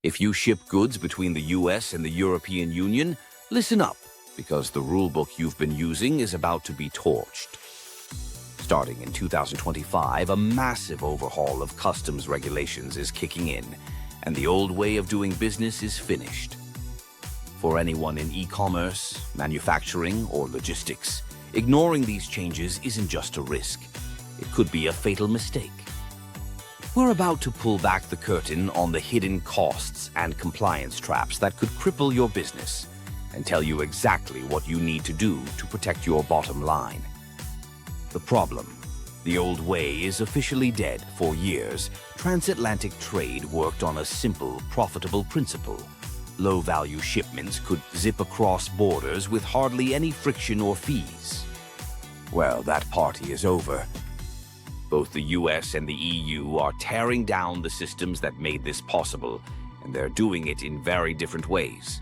If you ship goods between the US and the European Union, listen up, because the rulebook you've been using is about to be torched. Starting in 2025, a massive overhaul of customs regulations is kicking in, and the old way of doing business is finished. For anyone in e-commerce, manufacturing, or logistics, ignoring these changes isn't just a risk. It could be a fatal mistake. We're about to pull back the curtain on the hidden costs and compliance traps that could cripple your business and tell you exactly what you need to do to protect your bottom line. The problem: the old way is officially dead. For years, transatlantic trade worked on a simple, profitable principle. Low-value shipments could zip across borders with hardly any friction or fees. Well, that party is over. Both the US and the EU are tearing down the systems that made this possible, and they're doing it in very different ways.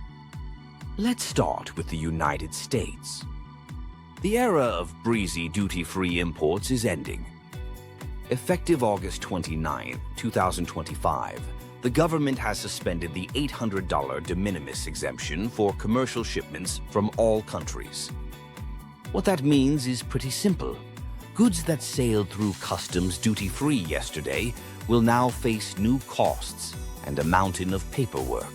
Let's start with the United States. The era of breezy duty-free imports is ending. Effective August 29, 2025, the government has suspended the $800 de minimis exemption for commercial shipments from all countries. What that means is pretty simple. Goods that sailed through customs duty-free yesterday will now face new costs and a mountain of paperwork.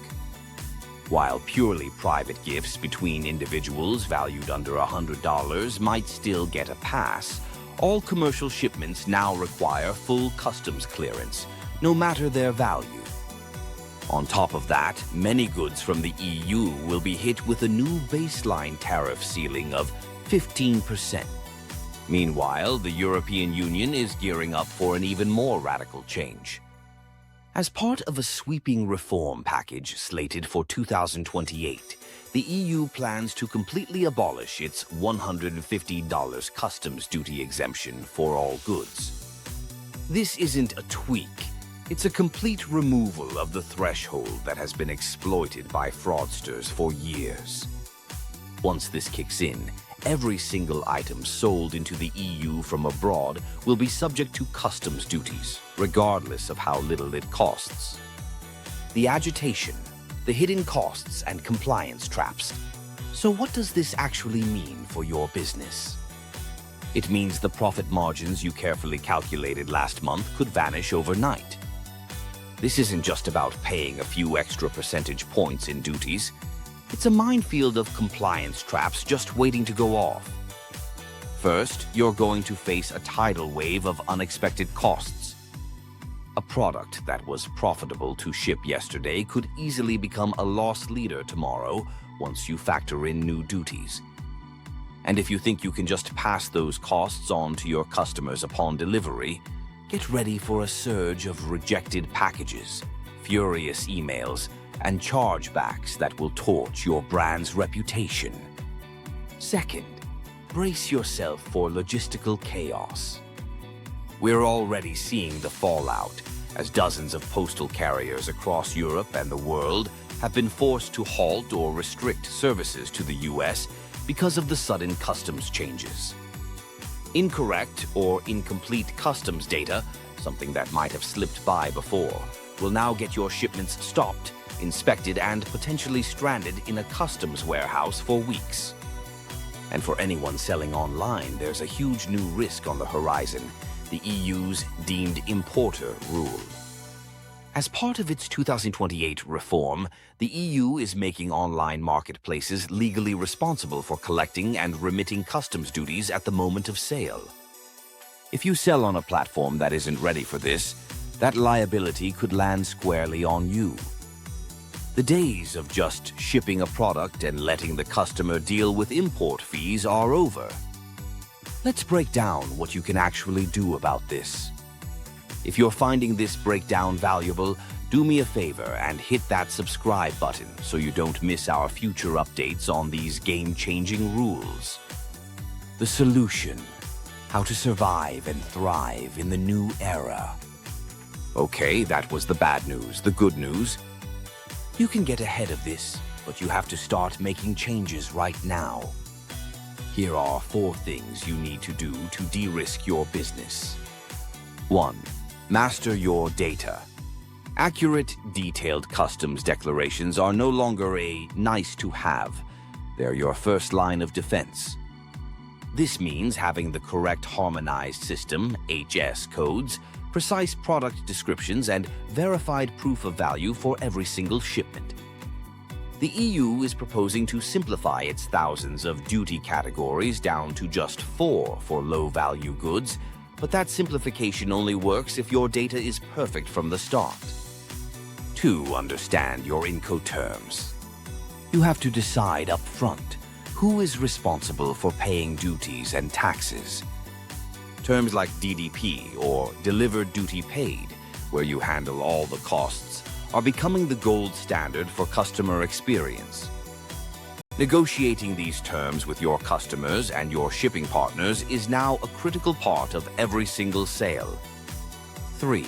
While purely private gifts between individuals valued under $100 might still get a pass, all commercial shipments now require full customs clearance, no matter their value. On top of that, many goods from the EU will be hit with a new baseline tariff ceiling of 15%. Meanwhile, the European Union is gearing up for an even more radical change. As part of a sweeping reform package slated for 2028, the EU plans to completely abolish its $150 customs duty exemption for all goods. This isn't a tweak. It's a complete removal of the threshold that has been exploited by fraudsters for years. Once this kicks in, every single item sold into the EU from abroad will be subject to customs duties, regardless of how little it costs. The agitation, the hidden costs, and compliance traps. So what does this actually mean for your business? It means the profit margins you carefully calculated last month could vanish overnight. This isn't just about paying a few extra percentage points in duties. It's a minefield of compliance traps just waiting to go off. First, you're going to face a tidal wave of unexpected costs. A product that was profitable to ship yesterday could easily become a loss leader tomorrow once you factor in new duties. And if you think you can just pass those costs on to your customers upon delivery, get ready for a surge of rejected packages, furious emails, and chargebacks that will torch your brand's reputation. Second, brace yourself for logistical chaos. We're already seeing the fallout, as dozens of postal carriers across Europe and the world have been forced to halt or restrict services to the US because of the sudden customs changes. Incorrect or incomplete customs data, something that might have slipped by before, will now get your shipments stopped, inspected, and potentially stranded in a customs warehouse for weeks. And for anyone selling online, there's a huge new risk on the horizon: the EU's deemed importer rule. As part of its 2028 reform, the EU is making online marketplaces legally responsible for collecting and remitting customs duties at the moment of sale. If you sell on a platform that isn't ready for this, that liability could land squarely on you. The days of just shipping a product and letting the customer deal with import fees are over. Let's break down what you can actually do about this. If you're finding this breakdown valuable, do me a favor and hit that subscribe button so you don't miss our future updates on these game-changing rules. The solution: how to survive and thrive in the new era. Okay, that was the bad news. The good news: you can get ahead of this, but you have to start making changes right now. Here are 4 things you need to do to de-risk your business. 1. Master your data. Accurate, detailed customs declarations are no longer a nice-to-have. They're your first line of defense. This means having the correct harmonized system, HS codes, precise product descriptions, and verified proof of value for every single shipment. The EU is proposing to simplify its thousands of duty categories down to just 4 for low-value goods, but that simplification only works if your data is perfect from the start. To understand your Incoterms, you have to decide up front who is responsible for paying duties and taxes. Terms like DDP, or Delivered Duty Paid, where you handle all the costs, are becoming the gold standard for customer experience. Negotiating these terms with your customers and your shipping partners is now a critical part of every single sale. 3.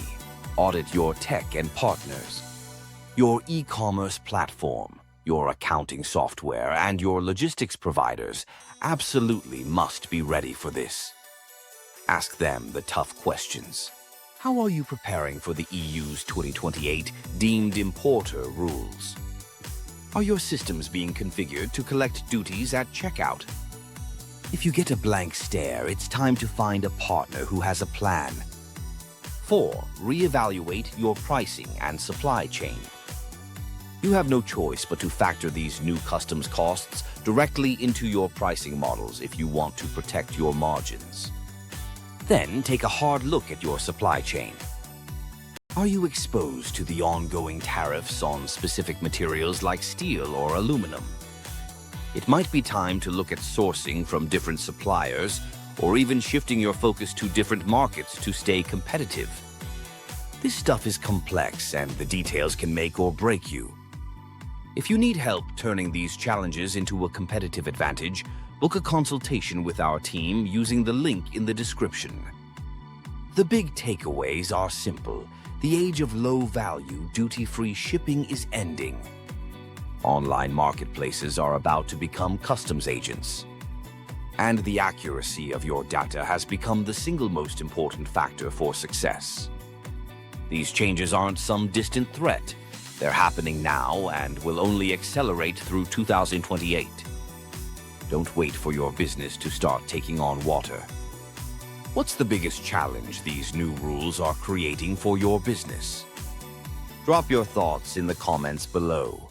Audit your tech and partners. Your e-commerce platform, your accounting software, and your logistics providers absolutely must be ready for this. Ask them the tough questions. How are you preparing for the EU's 2028 deemed importer rules? Are your systems being configured to collect duties at checkout? If you get a blank stare, it's time to find a partner who has a plan. 4. Reevaluate your pricing and supply chain. You have no choice but to factor these new customs costs directly into your pricing models if you want to protect your margins. Then take a hard look at your supply chain. Are you exposed to the ongoing tariffs on specific materials like steel or aluminum? It might be time to look at sourcing from different suppliers or even shifting your focus to different markets to stay competitive. This stuff is complex and the details can make or break you. If you need help turning these challenges into a competitive advantage, book a consultation with our team using the link in the description. The big takeaways are simple. The age of low-value, duty-free shipping is ending. Online marketplaces are about to become customs agents. And the accuracy of your data has become the single most important factor for success. These changes aren't some distant threat. They're happening now and will only accelerate through 2028. Don't wait for your business to start taking on water. What's the biggest challenge these new rules are creating for your business? Drop your thoughts in the comments below.